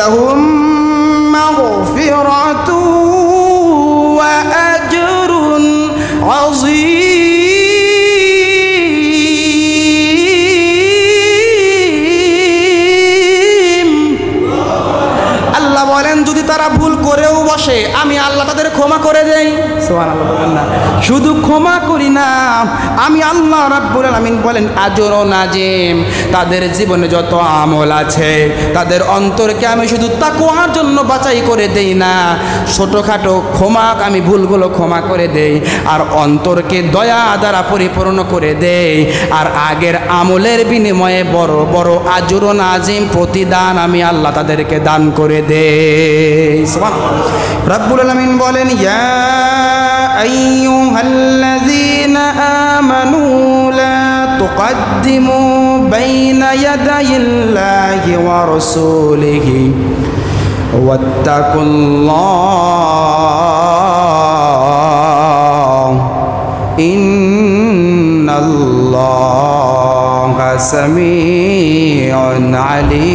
লাহুম মাগফিরাতু ওয়া আজরুন আযীম। আল্লাহ বলেন যদি তারা ভুল করেও বসে আমি আল্লাহ তাদের ক্ষমা করে দেই। সুবহানাল্লাহ বলেন না, শুধু ক্ষমা করি না, আমি আল্লাহ রাব্বুল আলামিন বলেন আজরুন আযীম, তাদের জীবনে যত আমল আছে তাদের অন্তরকে আমি শুধু তাকওয়ার জন্য বাছাই করে দেই না, ছোটোখাটো ক্ষমা, আমি ভুলগুলো ক্ষমা করে দেই, আর অন্তরকে দয়া দ্বারা পরিপূর্ণ করে দেই, আর আগের আমলের বিনিময়ে বড় বড় আজরুন আযীম প্রতিদান আমি আল্লাহ তাদেরকে দান করে দেই। সুবহানাল্লাহ। রাব্বুল আলামিন বলেন ইয়া আইয়ুহাল্লাযীনা আমানু লা তুকদ্দিমু বাইনা ইয়াদাইল্লাহি ওয়া রাসূলিহি ওয়াত্তাকুল্লাহ ইন্নাল্লাহা সামিউন আলীম।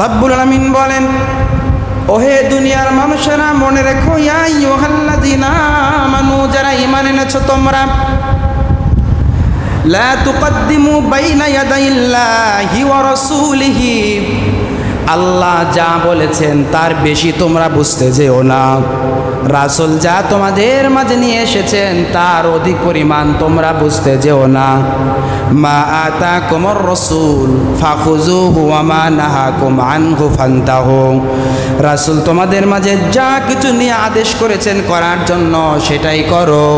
রব্বুল আলামিন বলেন ওহে দুনিয়ার মানুষেরা মনে রেখো ইয়া আইয়ুহাল্লাযীনা আমানু, যারা ঈমান এনেছো তোমরা, লা তুকদ্দিমু বাইনা ইয়াদাইল্লাহি ওয়া রাসূলিহি, আল্লাহ যা বলেছেন তার বেশি তোমরা বুঝতে যেও না, রাসূল যা তোমাদের মাঝে নিয়ে এসেছেন তার অধিক পরিমাণ তোমরা বুঝতে যেও না। মা আতাকুমুর রাসূল ফাখুযুহু ওয়া মা নাহাকুম আনহু ফান্তাহু, রাসূল তোমাদের মাঝে যা কিছু নিয়ে আদেশ করেছেন করার জন্য সেটাই করো,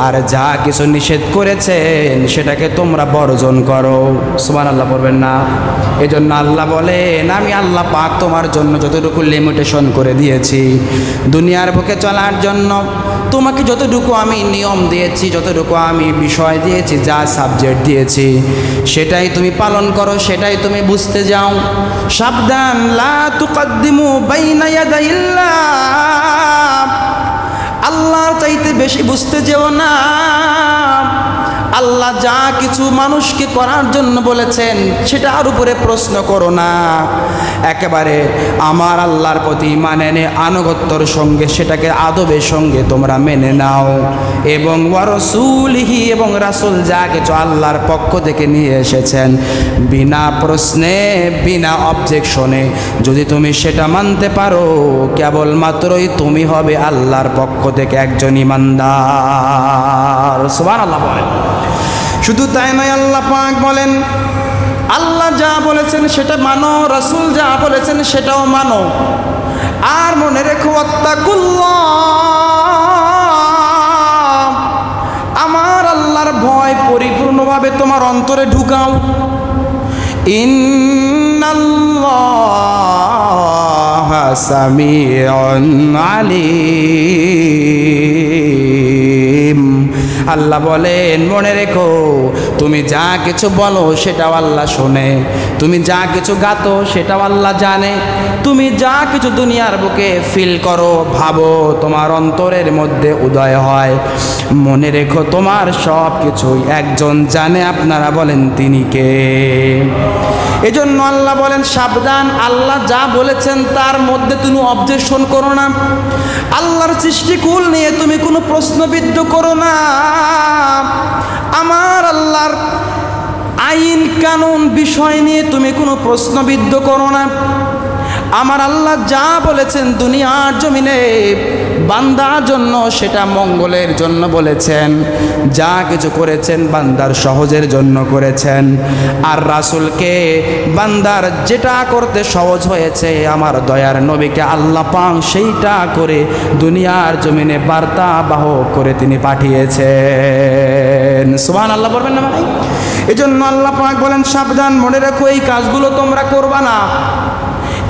আর যা কিছু নিষেধ করেছেন সেটাকে তোমরা বর্জন করো। সুবহানাল্লাহ বলবেন না? এজন্য আল্লাহ বলেন আমি আল্লাহ পাক তোমার জন্য যতটুকু লিমিটেশন করে দিয়েছি দুনিয়ার বুকে চলার জন্য, তোমাকে যতটুকু আমি নিয়ম দিয়েছি, যতটুকু আমি বিষয় দিয়েছি, যা সাবজেক্ট দিয়েছি সেটাই তুমি পালন করো, সেটাই তুমি বুঝতে যাও। সাবধান, লা তুকদ্দিমু বাইনা ইয়াদাইল্লাহ, আল্লাহর চাইতে বেশি বুঝতে যেও না। আল্লাহ যা কিছু মানুষকে করার জন্য বলেছেন সেটার উপরে প্রশ্ন করো না, একেবারে আমার আল্লাহর প্রতি মানে নে আনুগত্যর সঙ্গে সেটাকে আদবের সঙ্গে তোমরা মেনে নাও, এবং ওয়া রাসূলিহি, এবং রাসূল যা কিছু আল্লাহর পক্ষ থেকে নিয়ে এসেছেন বিনা প্রশ্নে বিনা অবজেকশনে যদি তুমি সেটা মানতে পারো, কেবলমাত্রই তুমি হবে আল্লাহর পক্ষ থেকে একজন ঈমানদার। সুবহানাল্লাহ বলেন। শুধু তাই নয়, আল্লাহ পাক বলেন আল্লাহ যা বলেছেন সেটা মানো, রাসূল যা বলেছেন সেটাও মানো, আর মনে রেখো ওয়াত্তাকুল্লাহ, আমার আল্লাহর ভয় পরিপূর্ণভাবে তোমার অন্তরে ঢুকাও। ইন্নাল্লাহা সামিউন আলীম। আল্লাহ বলেন মনে রেখো তুমি যা কিছু বলো সেটাও আল্লাহ শোনে, তুমি যা কিছু গাতো সেটাও আল্লাহ জানে, তুমি যা কিছু দুনিয়ার বুকে ফিল করো, ভাবো, তোমার অন্তরের মধ্যে উদয় হয়, মনে রেখো তোমার সব কিছুই একজন জানে। আপনারা বলেন তিনি কে? এজন্য আল্লাহ বলেন সাবধান, আল্লাহ যা বলেছেন তার মধ্যে তুমি অবজেকশন করো না, আল্লাহর সৃষ্টিকুল নিয়ে তুমি কোনো প্রশ্নবিদ্ধ করো না, আমার আল্লাহর আইন কানুন বিষয় নিয়ে তুমি কোনো প্রশ্নবিদ্ধ করো না। আমার আল্লাহ যা বলেছেন দুনিয়ার জমিনে বান্দার জন্য সেটা মঙ্গলের জন্য বলেছেন, যা কিছু করেছেন বান্দার সহজের জন্য করেছেন, আর রাসূলকে বান্দার যেটা করতে সহজ হয়েছে আমার দয়ার নবীকে আল্লাহ পাক সেইটা করে দুনিয়ার জমিনে বার্তা বাহক করে তিনি পাঠিয়েছেন। সুবহানাল্লাহ বলবেন না ভাই? এজন্য আল্লাহ পাক বলেন সাবধান, মনে রাখো এই কাজগুলো তোমরা করবা না।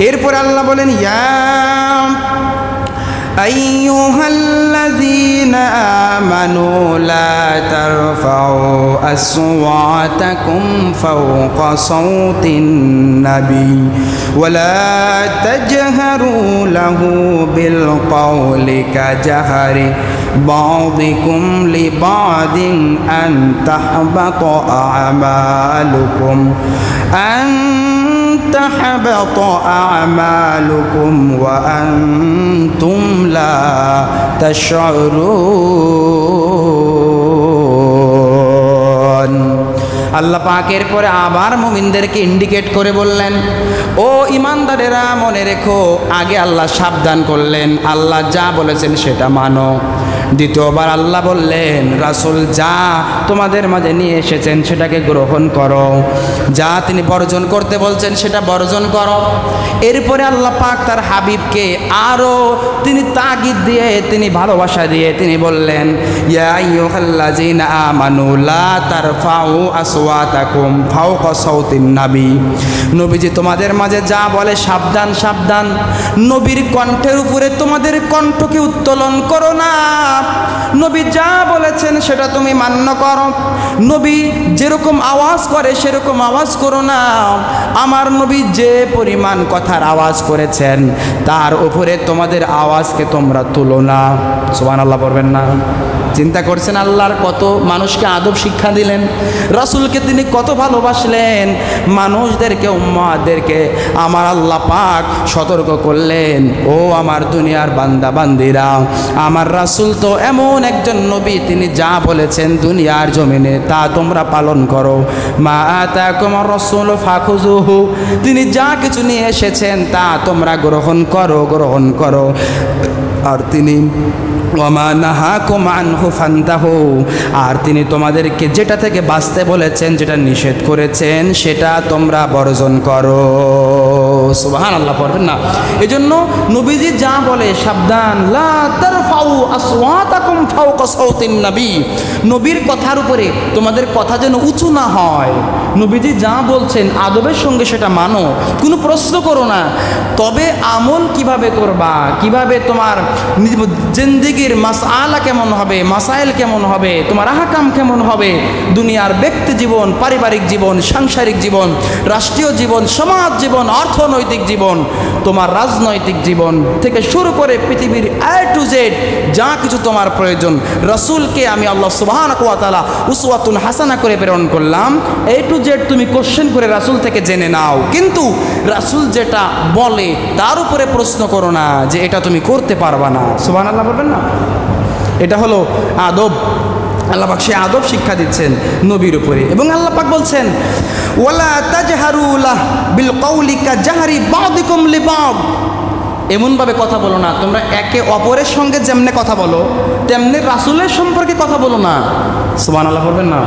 এরপরে আল্লাহ বলেন ইয়া আইয়ুহাল্লাযীনা আমানু লা তারফাউ আসওয়াতাকুম ফাওকা সাওতিন নাবী ওয়া লা তাজহারু লাহু বিল কওলি কাজাহরি بعضكم لبعض أن تحبط أعمالكم وأنتم لا تشعرون আল্লাহ পাক এরপরে আবার মুমিনদেরকে ইন্ডিকেট করে বললেন, ও ইমানদারেরা মনে রেখো, আগে আল্লাহ সাবধান করলেন, আল্লাহ যা বলেছেন সেটা মানো। দ্বিতীয়বার আল্লাহ বললেন, রাসূল যা তোমাদের মাঝে নিয়ে এসেছেন সেটাকে গ্রহণ করো, যা তিনি বর্জন করতে বলছেন সেটা বর্জন করো। এরপরে আল্লাহ পাক তার হাবিবকে আরও তিনি তাগিদ দিয়ে, তিনি ভালোবাসা দিয়ে তিনি বললেন, ইয়া আইয়ুহাল্লাযীনা আমানু লা তারফাউ আসওয়াতাকুম ফাওকা সাওতিন নবী। নবীজি তোমাদের মাঝে যা বলে সাবধান সাবধান, নবীর কণ্ঠের উপরে তোমাদের কণ্ঠকে উত্তোলন করো না। নবী যা বলেছেন সেটা তুমি মান্য করো, নবী যেরকম আওয়াজ করে সেরকম আওয়াজ করো না। আমার নবী যে পরিমাণ কথার আওয়াজ করেছেন তার উপরে তোমাদের আওয়াজকে তোমরা তুলো না। সুবহানাল্লাহ পড়বেন না? চিন্তা করছেন আল্লাহর কত মানুষকে আদব শিক্ষা দিলেন, রাসূলকে তিনি কত ভালোবাসলেন, মানুষদেরকে উম্মতদেরকে আমার আল্লাহ পাক সতর্ক করলেন, ও আমার দুনিয়ার বান্দা বান্দিরা, আমার রাসূল তো এমন একজন নবী, তিনি যা বলেছেন দুনিয়ার জমিনে তা তোমরা পালন করো। মা আতাকুমুর রাসূলু ফাখুযুহু, তিনি যা কিছু নিয়ে এসেছেন তা তোমরা গ্রহণ করো। আর তিনি ওয়ামা নাহাকুম আনহু ফান্তাহু, আর তিনি তোমাদেরকে যেটা থেকে বাঁচতে বলেছেন, যেটা নিষেধ করেছেন সেটা তোমরা বর্জন করো। সুবহানাল্লাহ পড়বেন না? এজন্য নবীজি যা বলে সাবধান, লা তারফাউ আসওয়াতাকুম ফাওকা সাওতিন নবী, নবীর কথার উপরে তোমাদের কথা যেন উঁচু না হয়। নবীজি যা বলছেন আদবের সঙ্গে সেটা মানো, কোনো প্রশ্ন করো না। তবে আমল কিভাবে করবা, কিভাবে তোমার জিন্দেগির মাসআলা কেমন হবে, মাসাইল কেমন হবে, তোমার আহকাম কেমন হবে, দুনিয়ার ব্যক্তি জীবন, পারিবারিক জীবন, সাংসারিক জীবন, রাষ্ট্রীয় জীবন, সমাজ জীবন, অর্থনৈতিক জীবন, তোমার রাজনৈতিক জীবন থেকে শুরু করে পৃথিবীর A to Z যা কিছু তোমার প্রয়োজন, রাসূলকে আমি আল্লাহ সুবহানাহু ওয়া তাআলা উসওয়াতুন হাসানা করে প্রেরণ করলাম। A to Z তুমি কোশ্চেন করে রাসূল থেকে জেনে নাও, কিন্তু রাসূল যেটা বলে তার উপরে প্রশ্ন করো না যে এটা তুমি করতে পারবা না। সুবহানাল্লাহ বলবেন না? এটা হলো আদব। আল্লাহ পাক সেই আদব শিক্ষা দিচ্ছেন নবীর উপরে। এবং আল্লাহ পাক বলছেন, ওয়ালা তাজহারু লাহ বিল কওলি কাজাহরি বাদিকুম লিবাদ, এমনভাবে কথা বলো না, তোমরা একে অপরের সঙ্গে যেমনে কথা বলো তেমনি রাসূলের সম্পর্কে কথা বলো না। সুবহানাল্লাহ বলবেন না?